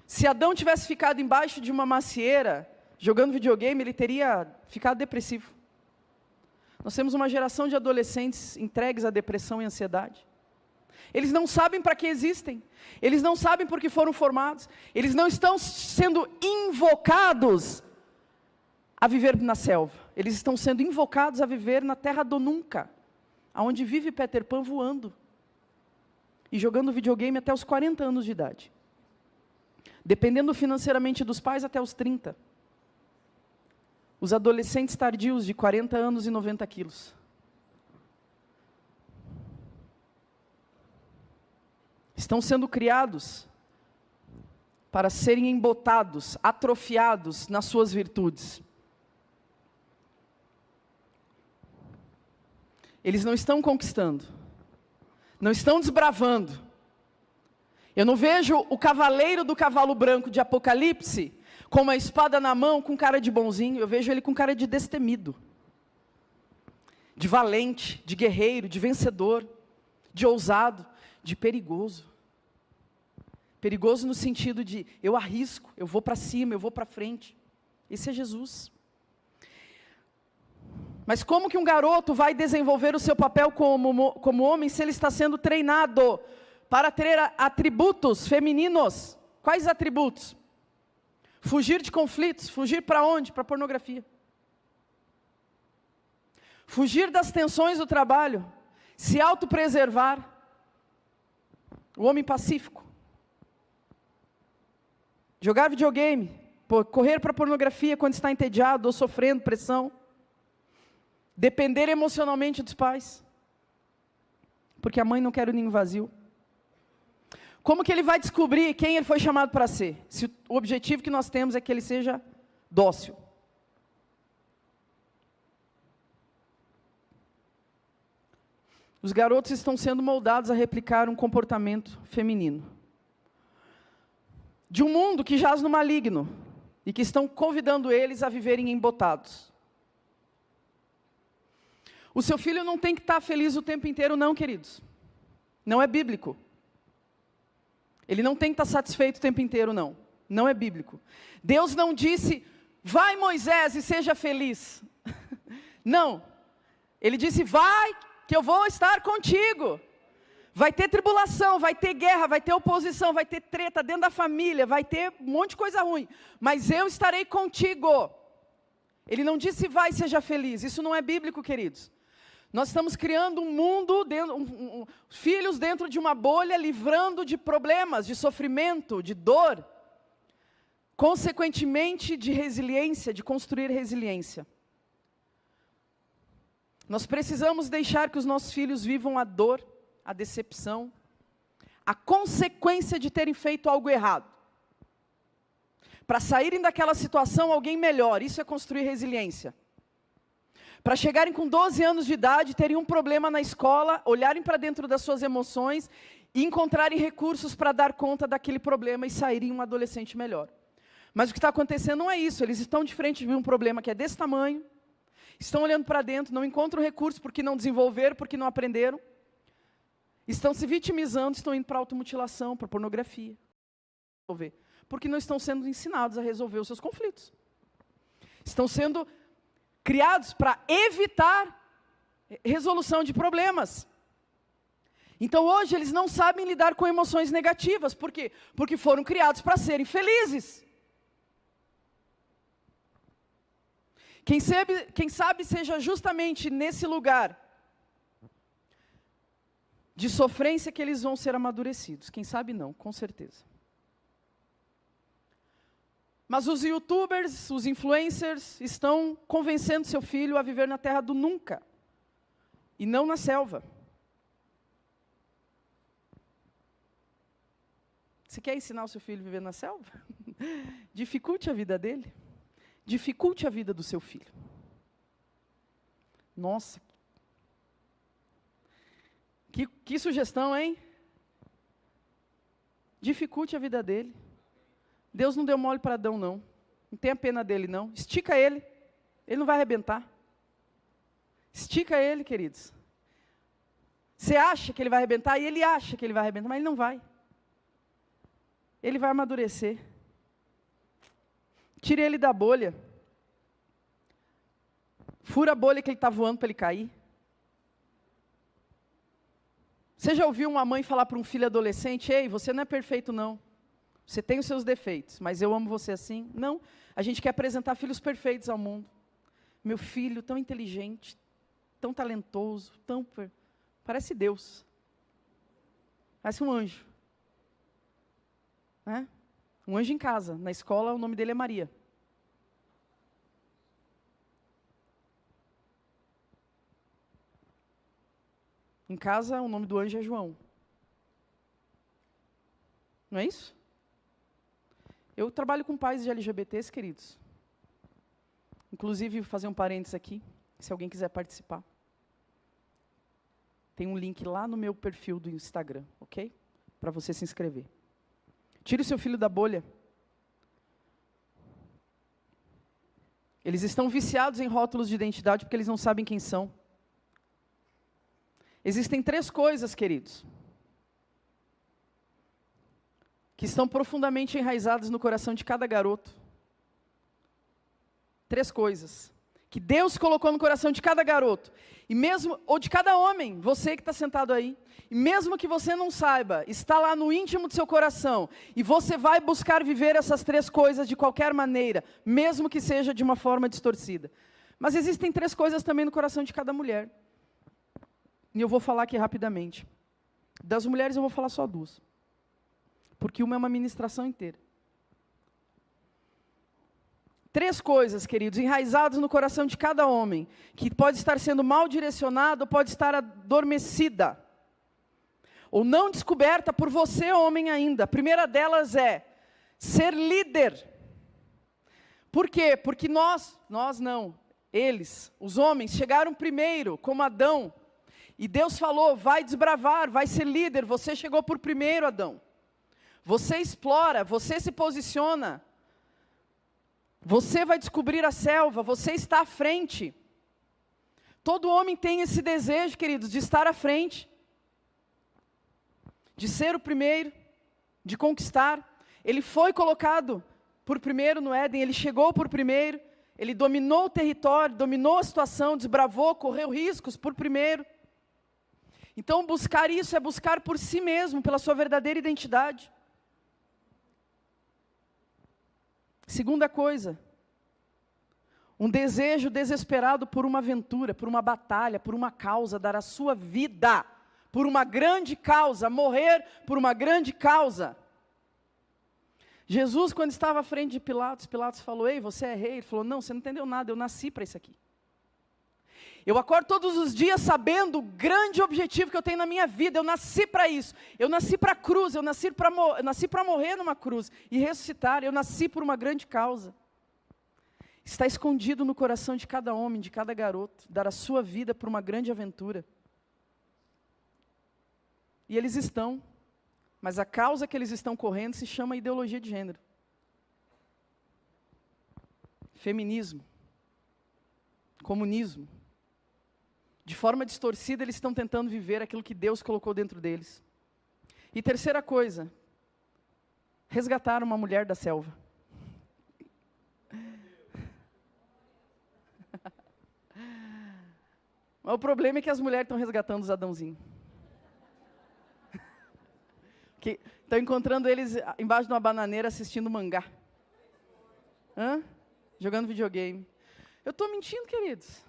Se Adão tivesse ficado embaixo de uma macieira, jogando videogame, ele teria ficado depressivo. Nós temos uma geração de adolescentes entregues à depressão e ansiedade. Eles não sabem para que existem, eles não sabem por que foram formados, eles não estão sendo invocados a viver na selva, eles estão sendo invocados a viver na terra do nunca, onde vive Peter Pan voando e jogando videogame até os 40 anos de idade. Dependendo financeiramente dos pais, até os 30. Os adolescentes tardios de 40 anos e 90 quilos. Estão sendo criados para serem embotados, atrofiados nas suas virtudes. Eles não estão conquistando, não estão desbravando. Eu não vejo o cavaleiro do cavalo branco de Apocalipse com uma espada na mão, com cara de bonzinho. Eu vejo ele com cara de destemido, de valente, de guerreiro, de vencedor, de ousado, de perigoso. Perigoso no sentido de, eu arrisco, eu vou para cima, eu vou para frente. Esse é Jesus. Mas como que um garoto vai desenvolver o seu papel como homem se ele está sendo treinado para ter atributos femininos? Quais atributos? Fugir de conflitos. Fugir para onde? Para a pornografia. Fugir das tensões do trabalho. Se autopreservar. O homem pacífico. Jogar videogame. Correr para a pornografia quando está entediado ou sofrendo pressão. Depender emocionalmente dos pais. Porque a mãe não quer o ninho vazio. Como que ele vai descobrir quem ele foi chamado para ser? Se o objetivo que nós temos é que ele seja dócil. Os garotos estão sendo moldados a replicar um comportamento feminino. De um mundo que jaz no maligno, e que estão convidando eles a viverem embotados. O seu filho não tem que estar feliz o tempo inteiro não, queridos. Não é bíblico. Ele não tem que estar satisfeito o tempo inteiro, não. Não é bíblico. Deus não disse, vai Moisés e seja feliz. Não. Ele disse, vai que eu vou estar contigo. Vai ter tribulação, vai ter guerra, vai ter oposição, vai ter treta dentro da família, vai ter um monte de coisa ruim. Mas eu estarei contigo. Ele não disse, vai, seja feliz. Isso não é bíblico, queridos. Nós estamos criando um mundo, filhos dentro de uma bolha, livrando de problemas, de sofrimento, de dor. Consequentemente, de resiliência, de construir resiliência. Nós precisamos deixar que os nossos filhos vivam a dor, a decepção, a consequência de terem feito algo errado. Para saírem daquela situação, alguém melhor. Isso é construir resiliência. Para chegarem com 12 anos de idade, terem um problema na escola, olharem para dentro das suas emoções e encontrarem recursos para dar conta daquele problema e saírem um adolescente melhor. Mas o que está acontecendo não é isso. Eles estão de frente de um problema que é desse tamanho, estão olhando para dentro, não encontram recursos porque não desenvolveram, porque não aprenderam. Estão se vitimizando, estão indo para a automutilação, para a pornografia. Porque não estão sendo ensinados a resolver os seus conflitos. Estão sendo criados para evitar resolução de problemas. Então hoje eles não sabem lidar com emoções negativas. Por quê? Porque foram criados para serem felizes. Quem sabe seja justamente nesse lugar de sofrência que eles vão ser amadurecidos. Quem sabe não, com certeza. Mas os youtubers, os influencers, estão convencendo seu filho a viver na terra do nunca. E não na selva. Você quer ensinar o seu filho a viver na selva? Dificulte a vida dele. Dificulte a vida do seu filho. Nossa. Que sugestão, hein? Dificulte a vida dele. Deus não deu mole para Adão, não. Não tenha pena dele, não. Estica ele. Ele não vai arrebentar. Estica ele, queridos. Você acha que ele vai arrebentar, e ele acha que ele vai arrebentar, mas ele não vai. Ele vai amadurecer. Tire ele da bolha. Fura a bolha que ele está voando para ele cair. Você já ouviu uma mãe falar para um filho adolescente: ei, você não é perfeito não. Você tem os seus defeitos, mas eu amo você assim? Não. A gente quer apresentar filhos perfeitos ao mundo. Meu filho tão inteligente, tão talentoso, parece Deus. Parece um anjo. Né? Um anjo em casa. Na escola, o nome dele é Maria. Em casa, o nome do anjo é João. Não é isso? Eu trabalho com pais de LGBTs, queridos. Inclusive, vou fazer um parênteses aqui, se alguém quiser participar. Tem um link lá no meu perfil do Instagram, ok? Para você se inscrever. Tire o seu filho da bolha. Eles estão viciados em rótulos de identidade porque eles não sabem quem são. Existem 3 coisas, queridos, que estão profundamente enraizadas no coração de cada garoto. 3 coisas que Deus colocou no coração de cada garoto, e mesmo, ou de cada homem, você que está sentado aí, e mesmo que você não saiba, está lá no íntimo do seu coração, e você vai buscar viver essas 3 coisas de qualquer maneira, mesmo que seja de uma forma distorcida. Mas existem 3 coisas também no coração de cada mulher. E eu vou falar aqui rapidamente. Das mulheres eu vou falar só 2. Porque uma é uma ministração inteira. 3 coisas, queridos, enraizadas no coração de cada homem, que pode estar sendo mal direcionada ou pode estar adormecida. Ou não descoberta por você, homem, ainda. A primeira delas é ser líder. Por quê? Porque nós não, eles, os homens, chegaram primeiro, como Adão. E Deus falou: vai desbravar, vai ser líder. Você chegou por primeiro, Adão. Você explora, você se posiciona. Você vai descobrir a selva, você está à frente. Todo homem tem esse desejo, queridos, de estar à frente. De ser o primeiro, de conquistar. Ele foi colocado por primeiro no Éden, ele chegou por primeiro, ele dominou o território, dominou a situação, desbravou, correu riscos por primeiro. Então, buscar isso é buscar por si mesmo, pela sua verdadeira identidade. Segunda coisa, um desejo desesperado por uma aventura, por uma batalha, por uma causa, dar a sua vida por uma grande causa, morrer por uma grande causa. Jesus, quando estava à frente de Pilatos, Pilatos falou, ei, você é rei? Ele falou, não, você não entendeu nada, eu nasci para isso aqui. Eu acordo todos os dias sabendo o grande objetivo que eu tenho na minha vida, eu nasci para isso. Eu nasci para a cruz, eu nasci para morrer numa cruz e ressuscitar, eu nasci por uma grande causa. Está escondido no coração de cada homem, de cada garoto, dar a sua vida por uma grande aventura. E eles estão, mas a causa que eles estão correndo se chama ideologia de gênero. Feminismo. Comunismo. De forma distorcida, eles estão tentando viver aquilo que Deus colocou dentro deles. E terceira coisa, resgatar uma mulher da selva. Mas o problema é que as mulheres estão resgatando os Adãozinhos. Que estão encontrando eles embaixo de uma bananeira assistindo mangá. Jogando videogame. Eu estou mentindo, queridos.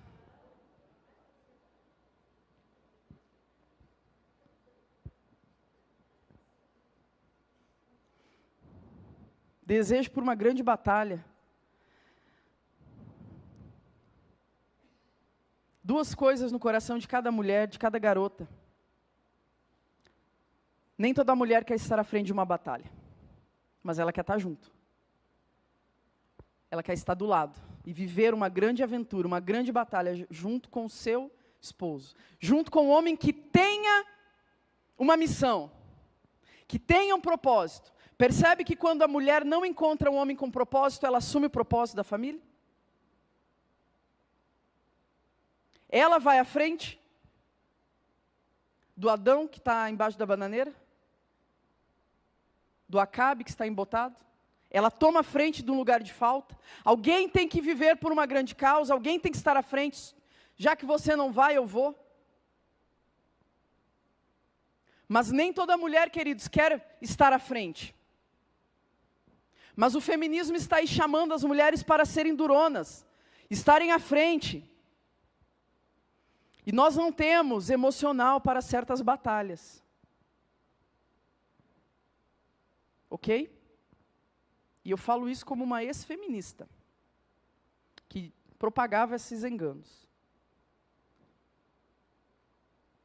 Desejo por uma grande batalha. Duas coisas no coração de cada mulher, de cada garota. Nem toda mulher quer estar à frente de uma batalha, mas ela quer estar junto. Ela quer estar do lado e viver uma grande aventura, uma grande batalha junto com o seu esposo. Junto com um homem que tenha uma missão, que tenha um propósito. Percebe que quando a mulher não encontra um homem com propósito, ela assume o propósito da família? Ela vai à frente do Adão que está embaixo da bananeira, do Acabe que está embotado. Ela toma a frente de um lugar de falta. Alguém tem que viver por uma grande causa, alguém tem que estar à frente. Já que você não vai, eu vou. Mas nem toda mulher, queridos, quer estar à frente. Mas o feminismo está aí chamando as mulheres para serem duronas, estarem à frente. E nós não temos emocional para certas batalhas. Ok? E eu falo isso como uma ex-feminista, que propagava esses enganos.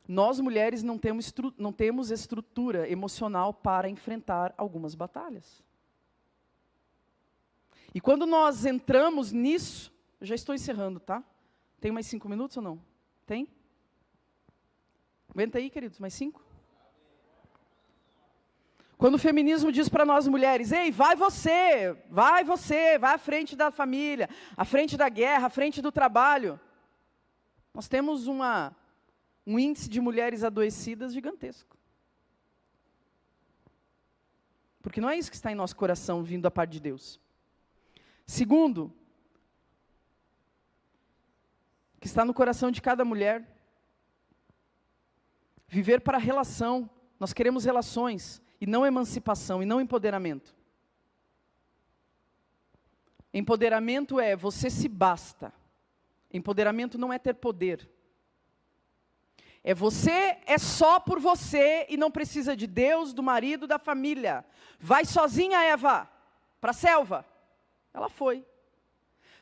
Nós, mulheres, não temos estrutura emocional para enfrentar algumas batalhas. E quando nós entramos nisso, eu já estou encerrando, tá? Tem mais 5 minutos ou não? Tem? Aguenta aí, queridos, mais 5? Quando o feminismo diz para nós mulheres, ei, vai você, vai à frente da família, à frente da guerra, à frente do trabalho. Nós temos um índice de mulheres adoecidas gigantesco. Porque não é isso que está em nosso coração, vindo da parte de Deus. Segundo, que está no coração de cada mulher, viver para a relação. Nós queremos relações, e não emancipação, e não empoderamento. Empoderamento é você se basta. Empoderamento não é ter poder. Você é só por você e não precisa de Deus, do marido, da família. Vai sozinha, Eva, para a selva. Ela foi.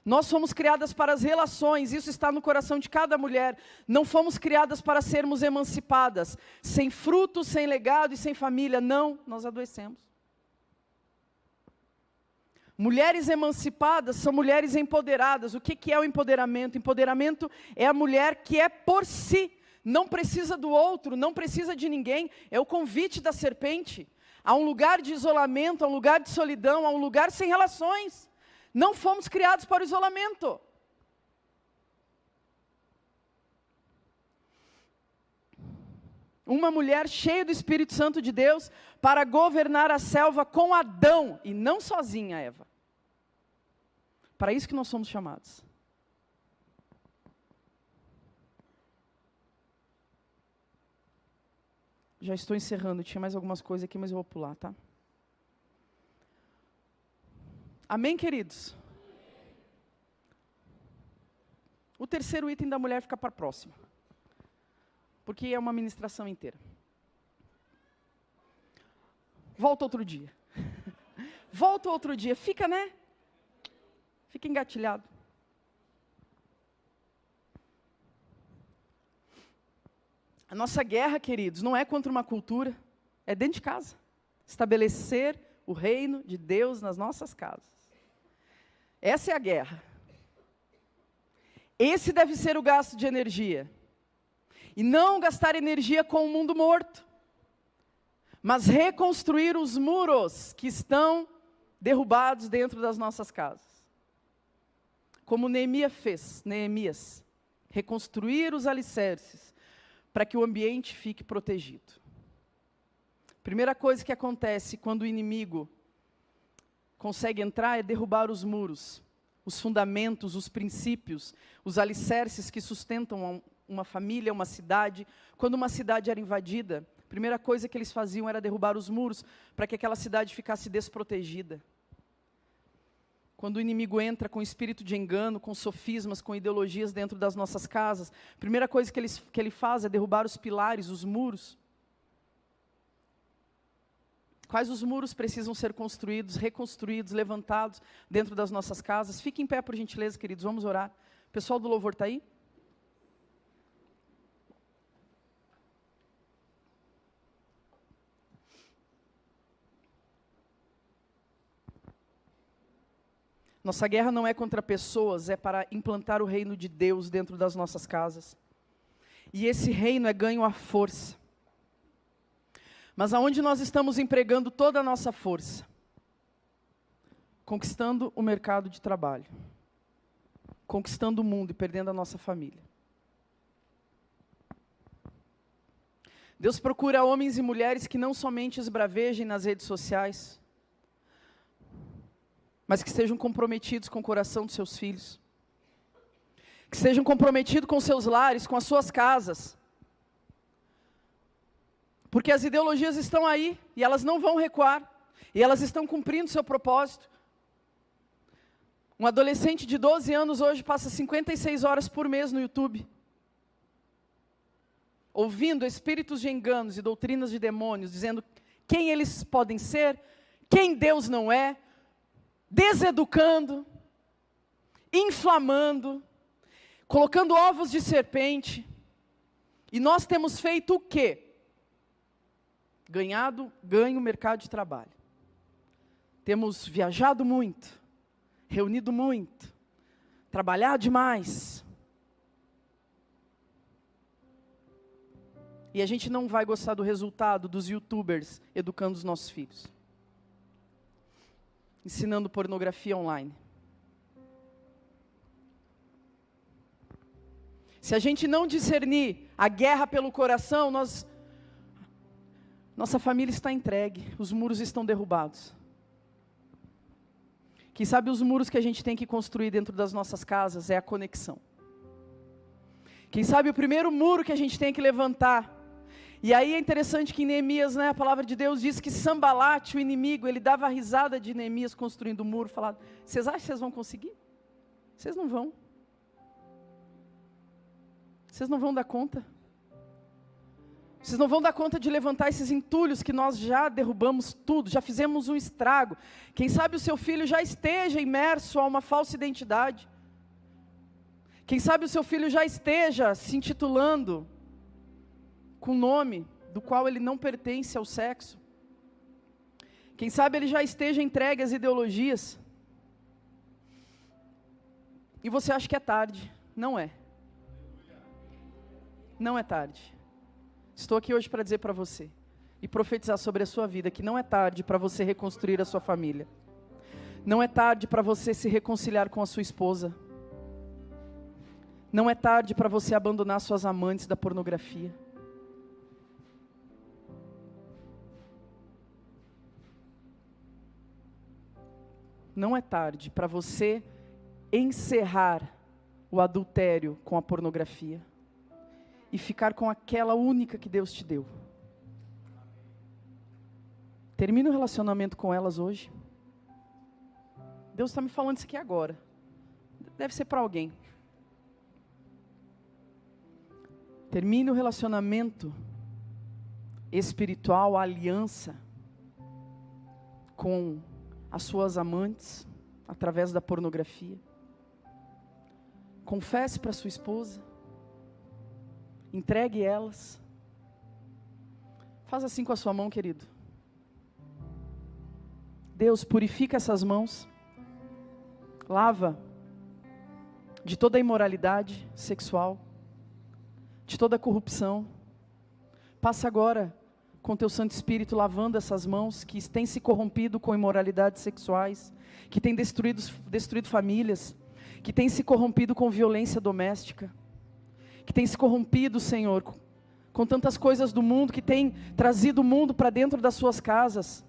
Nós fomos criadas para as relações, isso está no coração de cada mulher. Não fomos criadas para sermos emancipadas, sem fruto, sem legado e sem família. Não, nós adoecemos. Mulheres emancipadas são mulheres empoderadas. O que é o empoderamento? Empoderamento é a mulher que é por si, não precisa do outro, não precisa de ninguém. É o convite da serpente a um lugar de isolamento, a um lugar de solidão, a um lugar sem relações. Não fomos criados para o isolamento. Uma mulher cheia do Espírito Santo de Deus para governar a selva com Adão, e não sozinha, Eva. Para isso que nós somos chamados. Já estou encerrando, tinha mais algumas coisas aqui, mas eu vou pular, tá? Amém, queridos? O terceiro item da mulher fica para a próxima. Porque é uma ministração inteira. Volta outro dia. Volta outro dia, fica, né? Fica engatilhado. A nossa guerra, queridos, não é contra uma cultura, é dentro de casa. Estabelecer o reino de Deus nas nossas casas. Essa é a guerra. Esse deve ser o gasto de energia. E não gastar energia com o mundo morto, mas reconstruir os muros que estão derrubados dentro das nossas casas. Como Neemias, reconstruir os alicerces para que o ambiente fique protegido. Primeira coisa que acontece quando o inimigo consegue entrar é derrubar os muros, os fundamentos, os princípios, os alicerces que sustentam uma família, uma cidade. Quando uma cidade era invadida, a primeira coisa que eles faziam era derrubar os muros para que aquela cidade ficasse desprotegida. Quando o inimigo entra com espírito de engano, com sofismas, com ideologias dentro das nossas casas, a primeira coisa que ele faz é derrubar os pilares, os muros. Quais os muros precisam ser construídos, reconstruídos, levantados dentro das nossas casas? Fiquem em pé, por gentileza, queridos, vamos orar. O pessoal do louvor está aí? Nossa guerra não é contra pessoas, é para implantar o reino de Deus dentro das nossas casas. E esse reino é ganho à força. Mas aonde nós estamos empregando toda a nossa força? Conquistando o mercado de trabalho. Conquistando o mundo e perdendo a nossa família. Deus procura homens e mulheres que não somente esbravejem nas redes sociais, mas que estejam comprometidos com o coração dos seus filhos. Que estejam comprometidos com seus lares, com as suas casas. Porque as ideologias estão aí, e elas não vão recuar, e elas estão cumprindo seu propósito. Um adolescente de 12 anos hoje passa 56 horas por mês no YouTube, ouvindo espíritos de enganos e doutrinas de demônios, dizendo quem eles podem ser, quem Deus não é, deseducando, inflamando, colocando ovos de serpente. E nós temos feito o quê? Ganho o mercado de trabalho. Temos viajado muito, reunido muito, trabalhado demais. E a gente não vai gostar do resultado dos YouTubers educando os nossos filhos. Ensinando pornografia online. Se a gente não discernir a guerra pelo coração, nossa família está entregue, os muros estão derrubados. Quem sabe os muros que a gente tem que construir dentro das nossas casas é a conexão. Quem sabe o primeiro muro que a gente tem que levantar. E aí é interessante que em Neemias, né, a palavra de Deus diz que Sambalate, o inimigo, ele dava a risada de Neemias construindo o muro, falando, vocês acham que vocês vão conseguir? Vocês não vão. Vocês não vão dar conta. Vocês não vão dar conta de levantar esses entulhos que nós já derrubamos tudo, já fizemos um estrago. Quem sabe o seu filho já esteja imerso a uma falsa identidade. Quem sabe o seu filho já esteja se intitulando com nome do qual ele não pertence ao sexo. Quem sabe ele já esteja entregue às ideologias. E você acha que é tarde. Não é. Não é tarde. Estou aqui hoje para dizer para você e profetizar sobre a sua vida que não é tarde para você reconstruir a sua família. Não é tarde para você se reconciliar com a sua esposa. Não é tarde para você abandonar suas amantes da pornografia. Não é tarde para você encerrar o adultério com a pornografia e ficar com aquela única que Deus te deu. Termina o relacionamento com elas hoje. Deus está me falando isso aqui agora. Deve ser para alguém. Termine o relacionamento espiritual, a aliança com as suas amantes através da pornografia. Confesse para sua esposa. Entregue elas. Faz assim com a sua mão, querido. Deus, purifica essas mãos. Lava de toda a imoralidade sexual, de toda a corrupção. Passa agora com teu Santo Espírito lavando essas mãos que têm se corrompido com imoralidades sexuais, que têm destruído famílias, que têm se corrompido com violência doméstica, que têm se corrompido, Senhor, com tantas coisas do mundo, que têm trazido o mundo para dentro das suas casas.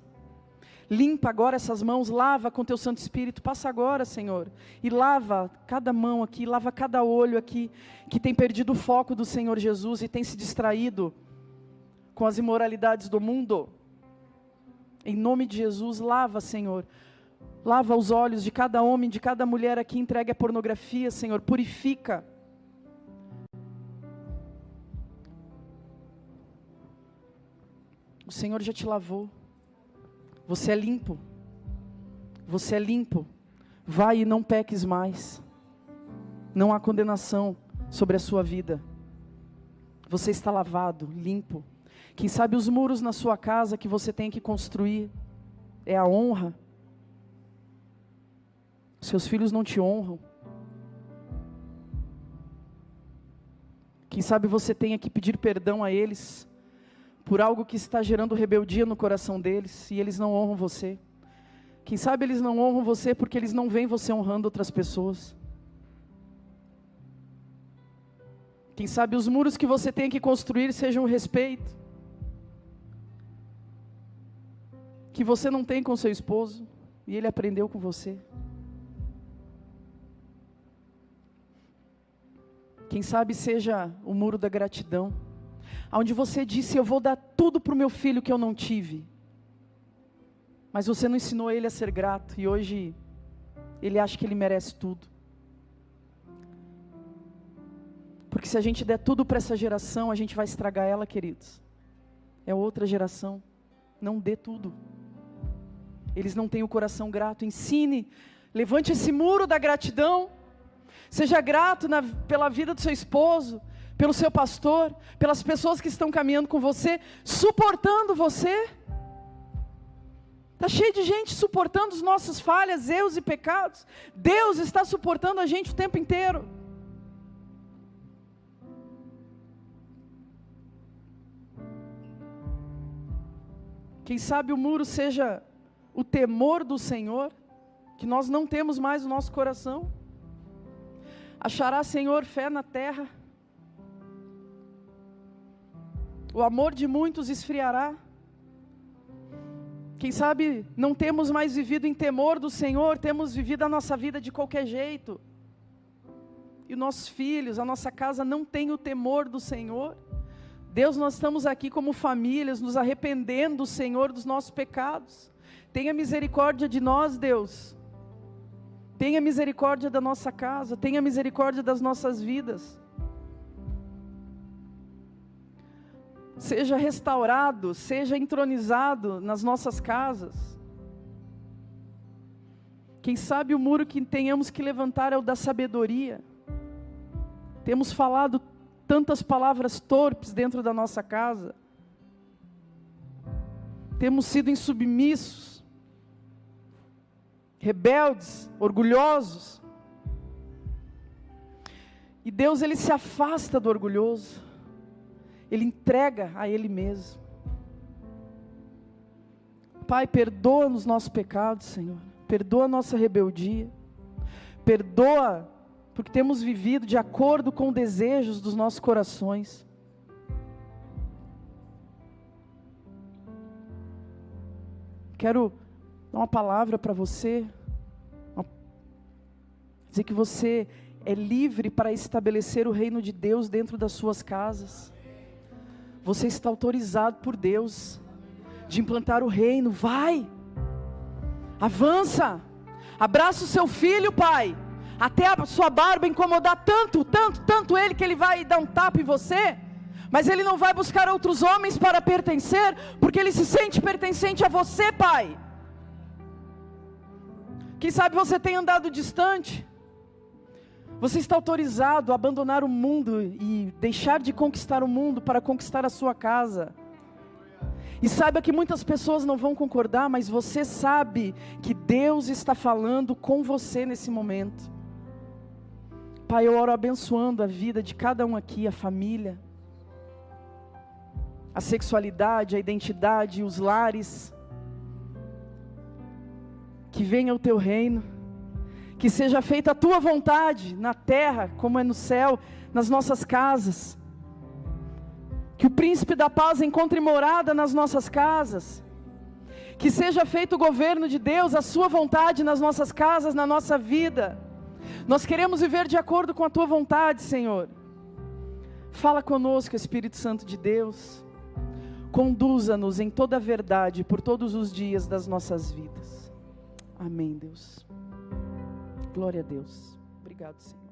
Limpa agora essas mãos, lava com teu Santo Espírito, passa agora, Senhor, e lava cada mão aqui, lava cada olho aqui, que tem perdido o foco do Senhor Jesus e tem se distraído com as imoralidades do mundo. Em nome de Jesus, lava, Senhor, lava os olhos de cada homem, de cada mulher aqui entregue à pornografia, Senhor, purifica. O Senhor já te lavou. Você é limpo. Você é limpo. Vai e não peques mais. Não há condenação sobre a sua vida. Você está lavado, limpo. Quem sabe os muros na sua casa que você tem que construir é a honra. Seus filhos não te honram. Quem sabe você tenha que pedir perdão a eles por algo que está gerando rebeldia no coração deles, e eles não honram você. Quem sabe eles não honram você porque eles não veem você honrando outras pessoas. Quem sabe os muros que você tem que construir sejam o respeito que você não tem com seu esposo, e ele aprendeu com você. Quem sabe seja o muro da gratidão, onde você disse: eu vou dar tudo para o meu filho que eu não tive. Mas você não ensinou ele a ser grato, e hoje ele acha que ele merece tudo. Porque se a gente der tudo para essa geração, a gente vai estragar ela, queridos. É outra geração. Não dê tudo. Eles não têm o coração grato. Ensine, levante esse muro da gratidão. Seja grato pela vida do seu esposo, pelo seu pastor, pelas pessoas que estão caminhando com você, suportando você. Está cheio de gente suportando as nossas falhas, erros e pecados. Deus está suportando a gente o tempo inteiro. Quem sabe o muro seja o temor do Senhor, que nós não temos mais no nosso coração. Achará, Senhor, fé na terra. O amor de muitos esfriará. Quem sabe não temos mais vivido em temor do Senhor, temos vivido a nossa vida de qualquer jeito. E nossos filhos, a nossa casa não tem o temor do Senhor. Deus, nós estamos aqui como famílias, nos arrependendo, Senhor, dos nossos pecados. Tenha misericórdia de nós, Deus. Tenha misericórdia da nossa casa, tenha misericórdia das nossas vidas. Seja restaurado, seja entronizado nas nossas casas. Quem sabe o muro que tenhamos que levantar é o da sabedoria. Temos falado tantas palavras torpes dentro da nossa casa. Temos sido insubmissos, rebeldes, orgulhosos. E Deus, Ele se afasta do orgulhoso. Ele entrega a Ele mesmo. Pai, perdoa nos nossos pecados, Senhor. Perdoa a nossa rebeldia. Perdoa porque temos vivido de acordo com os desejos dos nossos corações. Quero dar uma palavra para você. Dizer que você é livre para estabelecer o reino de Deus dentro das suas casas. Você está autorizado por Deus de implantar o reino. Vai, avança, abraça o seu filho, pai, até a sua barba incomodar tanto ele, que ele vai dar um tapa em você, mas ele não vai buscar outros homens para pertencer, porque ele se sente pertencente a você, pai. Quem sabe você tem andado distante. Você está autorizado a abandonar o mundo e deixar de conquistar o mundo para conquistar a sua casa. E saiba que muitas pessoas não vão concordar, mas você sabe que Deus está falando com você nesse momento. Pai, eu oro abençoando a vida de cada um aqui, a família, a sexualidade, a identidade, os lares. Que venha o teu reino, que seja feita a tua vontade na terra, como é no céu, nas nossas casas. Que o príncipe da paz encontre morada nas nossas casas. Que seja feito o governo de Deus, a sua vontade nas nossas casas, na nossa vida. Nós queremos viver de acordo com a tua vontade, Senhor. Fala conosco, Espírito Santo de Deus. Conduza-nos em toda a verdade por todos os dias das nossas vidas. Amém, Deus. Glória a Deus. Obrigado, Senhor.